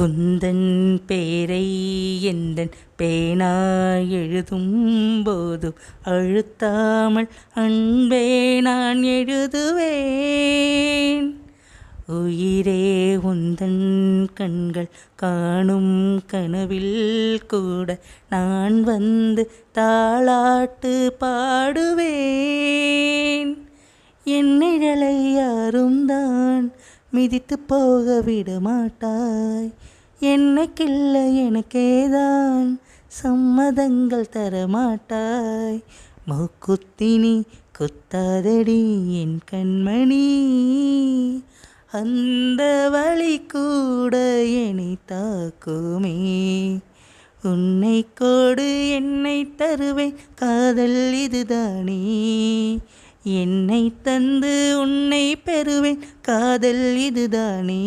உந்தன் பேரை எந்தன் பேனாய் எழுதும்போதும் அழுத்தாமல் அன்பே நான் எழுதுவேன். உயிரே உந்தன் கண்கள் காணும் கனவில் கூட நான் வந்து தாலாட்டு பாடுவேன். என் நிழலை யாரும் தான் மிதித்து போக விட மாட்டாய். என்னைக்கில்ல எனக்கேதான் சம்மதங்கள் தரமாட்டாய். மூக்குத்தினி குத்தாதடி என் கண்மணி, அந்த வழி கூட என்னை தாக்குமே. உன்னை கோடு என்னை தருவேன், காதல் இதுதானே. என்னை தந்து உன்னை பெறுவேன், காதல் இதுதானே.